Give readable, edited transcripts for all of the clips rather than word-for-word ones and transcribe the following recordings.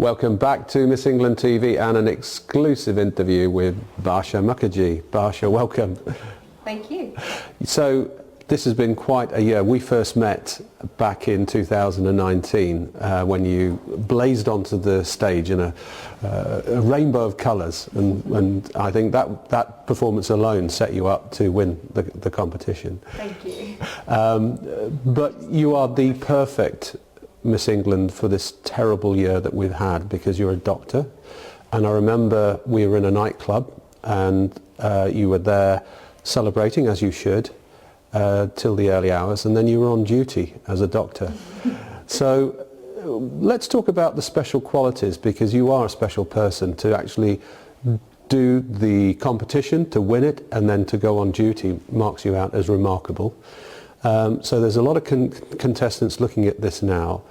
Welcome back to Miss England TV and an exclusive interview with Bhasha Mukherjee. Bhasha, welcome. Thank you. So this has been quite a year. We first met back in 2019 when you blazed onto the stage in a rainbow of colours, and I think that performance alone set you up to win the competition. Thank you. But you are the perfect Miss England for this terrible year that we've had, because you're a doctor, and I remember we were in a nightclub and you were there celebrating, as you should, till the early hours, and then you were on duty as a doctor. So let's talk about the special qualities, because you are a special person to actually do the competition, to win it, and then to go on duty marks you out as remarkable. So there's a lot of contestants looking at this now.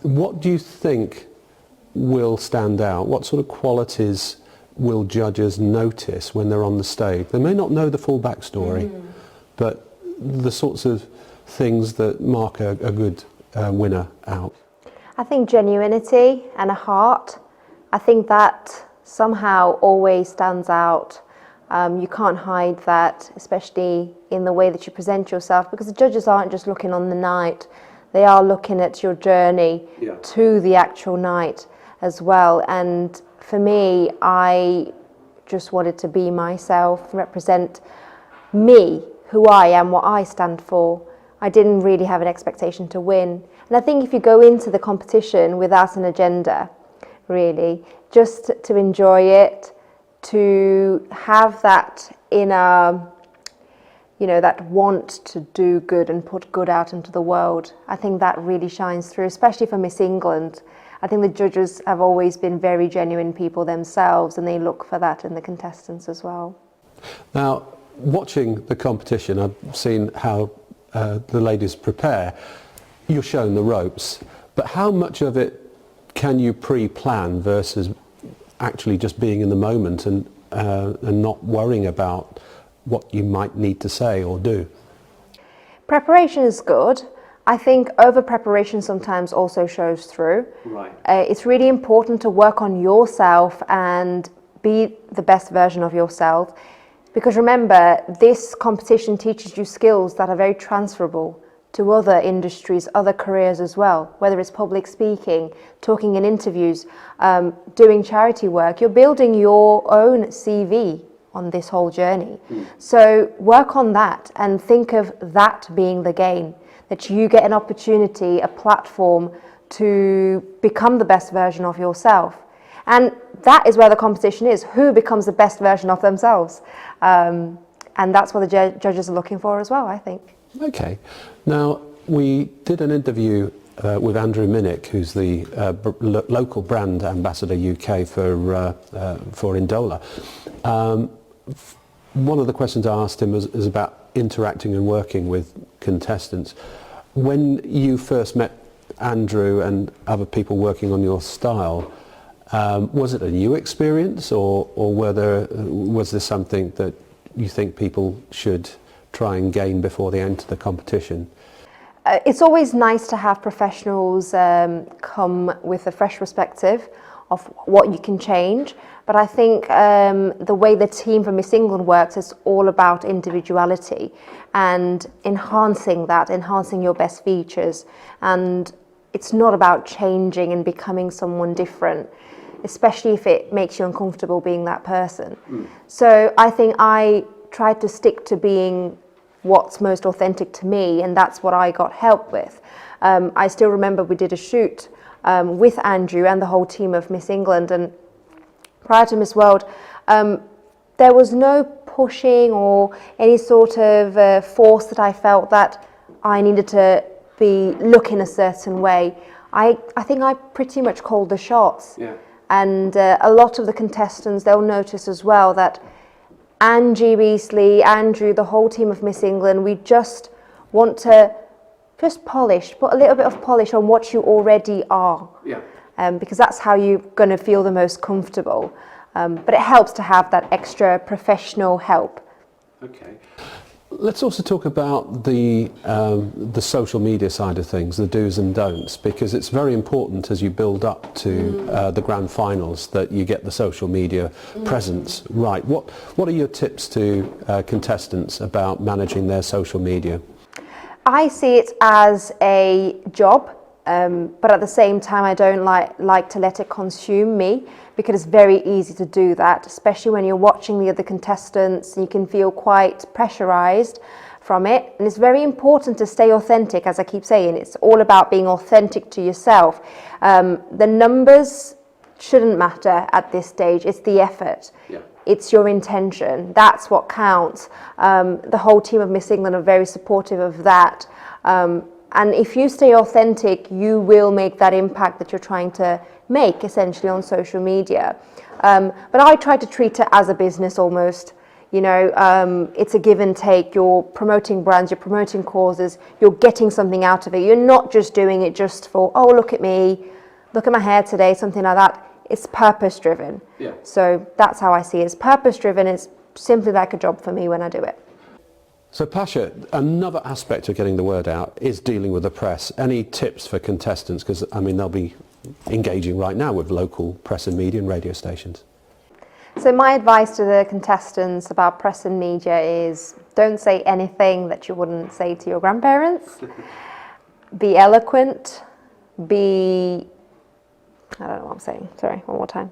What do you think will stand out? What sort of qualities will judges notice when they're on the stage? They may not know the full backstory, but the sorts of things that mark a good winner out. I think genuinity and a heart. I think that somehow always stands out. You can't hide that, especially in the way that you present yourself, because the judges aren't just looking on the night, they are looking at your journey to the actual night as well. And for me, I just wanted to be myself, represent me, who I am, what I stand for. I didn't really have an expectation to win. And I think if you go into the competition without an agenda, really, just to enjoy it, to have that inner, that want to do good and put good out into the world, I think that really shines through, especially for Miss England. I think the judges have always been very genuine people themselves, and they look for that in the contestants as well. Now, watching the competition, I've seen how the ladies prepare. You're shown the ropes, but how much of it can you pre-plan versus actually just being in the moment and not worrying about what you might need to say or do? Preparation is good. I think over-preparation sometimes also shows through. Right. It's really important to work on yourself and be the best version of yourself, because remember, this competition teaches you skills that are very transferable to other industries, other careers as well, whether it's public speaking, talking in interviews, doing charity work. You're building your own CV on this whole journey. So work on that and think of that being the gain, that you get an opportunity, a platform to become the best version of yourself. And that is where the competition is, who becomes the best version of themselves. And that's what the judges are looking for as well, I think. Okay. Now, we did an interview with Andrew Minnick, who's the local brand ambassador UK for Indola. One of the questions I asked him is about interacting and working with contestants. When you first met Andrew and other people working on your style, was it a new experience, or was this something that you think people should try and gain before they enter the competition? It's always nice to have professionals come with a fresh perspective of what you can change, but I think the way the team for Miss England works is all about individuality and enhancing your best features, and it's not about changing and becoming someone different, especially if it makes you uncomfortable being that person. So I think I tried to stick to being what's most authentic to me, and that's what I got help with. I still remember we did a shoot with Andrew and the whole team of Miss England, and prior to Miss World, there was no pushing or any sort of force that I felt that I needed to be looking a certain way. I think I pretty much called the shots. Yeah. And a lot of the contestants, they'll notice as well that Angie Beasley, Andrew, the whole team of Miss England, we just want to just polish, put a little bit of polish on what you already are. Yeah. Because that's how you're going to feel the most comfortable. But it helps to have that extra professional help. Okay. Let's also talk about the social media side of things, the do's and don'ts, because it's very important as you build up to the grand finals that you get the social media presence right. What are your tips to contestants about managing their social media? I see it as a job, but at the same time I don't like to let it consume me, because it's very easy to do that, especially when you're watching the other contestants. You can feel quite pressurized from it, and it's very important to stay authentic. As I keep saying, it's all about being authentic to yourself. The numbers shouldn't matter at this stage, it's the effort. Yeah. It's your intention, that's what counts. The whole team of Miss England are very supportive of that. And if you stay authentic, you will make that impact that you're trying to make, essentially, on social media. But I try to treat it as a business almost. You know, it's a give and take. You're promoting brands, you're promoting causes, you're getting something out of it. You're not just doing it just for, oh, look at me, look at my hair today, something like that. It's purpose driven. Yeah. So that's how I see it. It's purpose driven. It's simply like a job for me when I do it. So Bhasha, another aspect of getting the word out is dealing with the press. Any tips for contestants? Because, I mean, they'll be engaging right now with local press and media and radio stations. So my advice to the contestants about press and media is don't say anything that you wouldn't say to your grandparents. Be eloquent. I don't know what I'm saying. Sorry, one more time.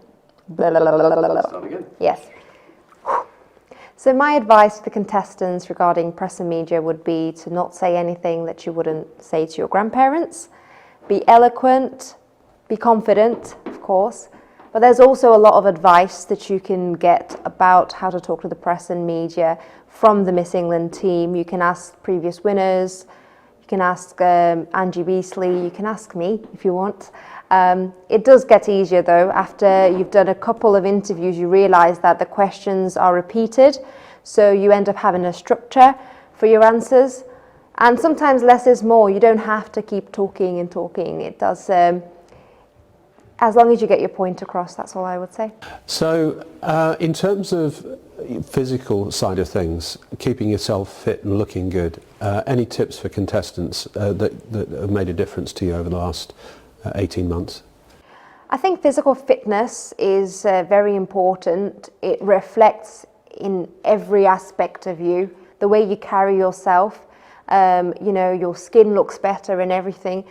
Start again. Yes. So my advice to the contestants regarding press and media would be to not say anything that you wouldn't say to your grandparents. Be eloquent, be confident, of course, but there's also a lot of advice that you can get about how to talk to the press and media from the Miss England team. You can ask previous winners, you can ask Angie Beasley, you can ask me if you want. It does get easier though. After you've done a couple of interviews, you realise that the questions are repeated, so you end up having a structure for your answers. And sometimes less is more. You don't have to keep talking and talking. It does, as long as you get your point across, that's all I would say. So in terms of physical side of things, keeping yourself fit and looking good, any tips for contestants that have made a difference to you over the last 18 months? I think physical fitness is very important. It reflects in every aspect of you, the way you carry yourself. You know, your skin looks better and everything.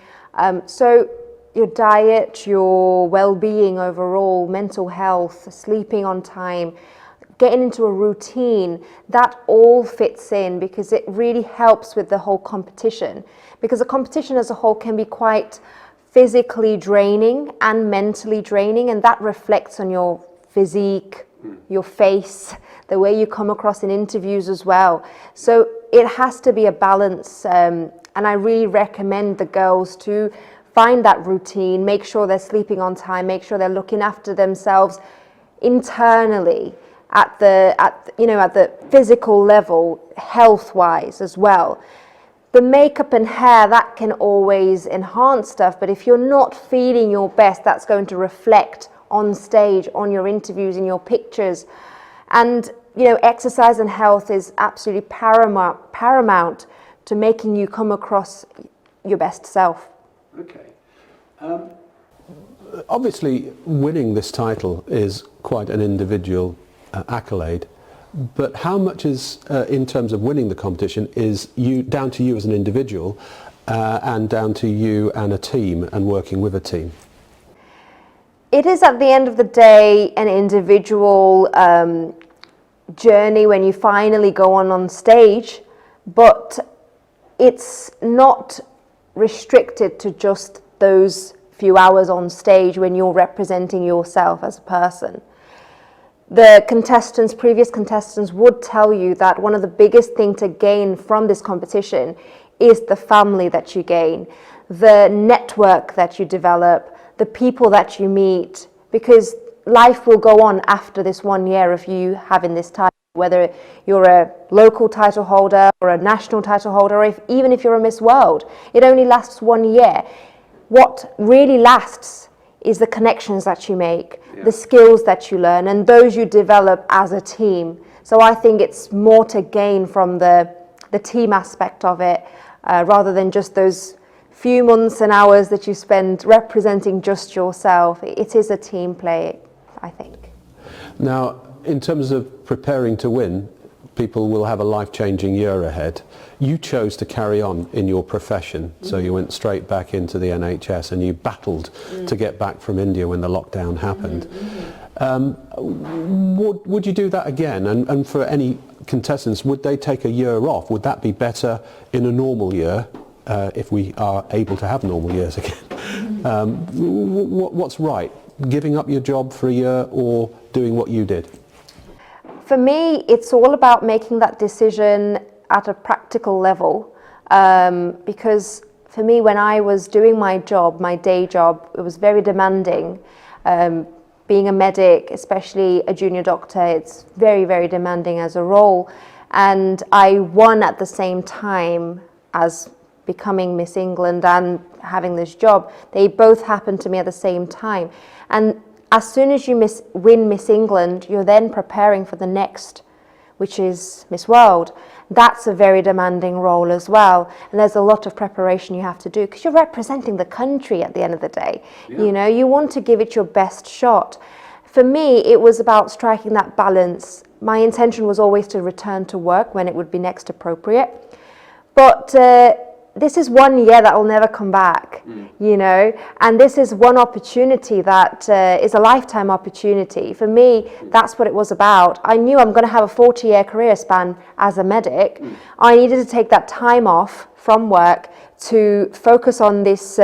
So your diet, your well-being overall, mental health, sleeping on time, getting into a routine, that all fits in, because it really helps with the whole competition. Because a competition as a whole can be quite physically draining and mentally draining, and that reflects on your physique, your face, the way you come across in interviews as well. So it has to be a balance, and I really recommend the girls to find that routine, make sure they're sleeping on time, make sure they're looking after themselves internally at the physical level, health-wise as well. The makeup and hair, that can always enhance stuff, but if you're not feeling your best, that's going to reflect on stage, on your interviews, in your pictures. And, you know, exercise and health is absolutely paramount to making you come across your best self. Okay. Obviously, winning this title is quite an individual accolade. But how much is, in terms of winning the competition, is down to you as an individual and down to you and a team and working with a team? It is, at the end of the day, an individual journey when you finally go on stage, but it's not restricted to just those few hours on stage when you're representing yourself as a person. The contestants, previous contestants, would tell you that one of the biggest things to gain from this competition is the family that you gain, the network that you develop, the people that you meet, because life will go on after this 1 year of you having this title, whether you're a local title holder or a national title holder, or even if you're a Miss World. It only lasts 1 year. What really lasts is the connections that you make, the skills that you learn, and those you develop as a team. So I think it's more to gain from the the team aspect of it, rather than just those few months and hours that you spend representing just yourself. It is a team play, I think. Now, in terms of preparing to win, people will have a life-changing year ahead. You chose to carry on in your profession, so you went straight back into the NHS and you battled to get back from India when the lockdown happened. Would you do that again? And for any contestants, would they take a year off? Would that be better in a normal year, if we are able to have normal years again? What's right? Giving up your job for a year or doing what you did? For me, it's all about making that decision at a practical level, because for me, when I was doing my job, my day job, it was very demanding. Being a medic, especially a junior doctor, it's very, very demanding as a role. And I won at the same time as becoming Miss England and having this job. They both happened to me at the same time. And as soon as you win Miss England, you're then preparing for the next, which is Miss World. That's a very demanding role as well. And there's a lot of preparation you have to do because you're representing the country at the end of the day. Yeah. You know, you want to give it your best shot. For me, it was about striking that balance. My intention was always to return to work when it would be next appropriate. But this is 1 year that will never come back, you know, and this is one opportunity that is a lifetime opportunity. For me, that's what it was about. I knew I'm going to have a 40-year career span as a medic. I needed to take that time off from work to focus on this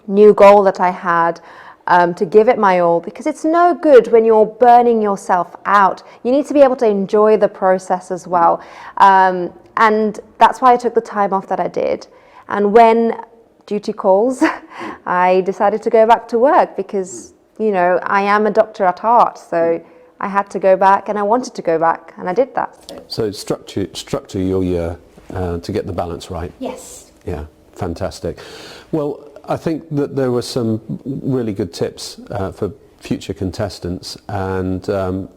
new goal that I had, to give it my all, because it's no good when you're burning yourself out. You need to be able to enjoy the process as well. And that's why I took the time off that I did. And when duty calls, I decided to go back to work because, you know, I am a doctor at heart. So I had to go back and I wanted to go back and I did that. So structure your year to get the balance right. Yes. Yeah, fantastic. Well, I think that there were some really good tips for future contestants, and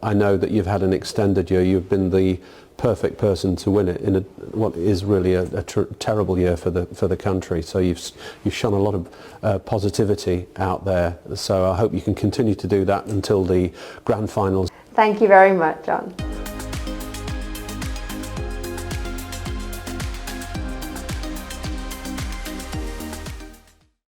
I know that you've had an extended year. You've been the perfect person to win it in what is really a terrible year for the country. So you've shone a lot of positivity out there. So I hope you can continue to do that until the grand finals. Thank you very much, John.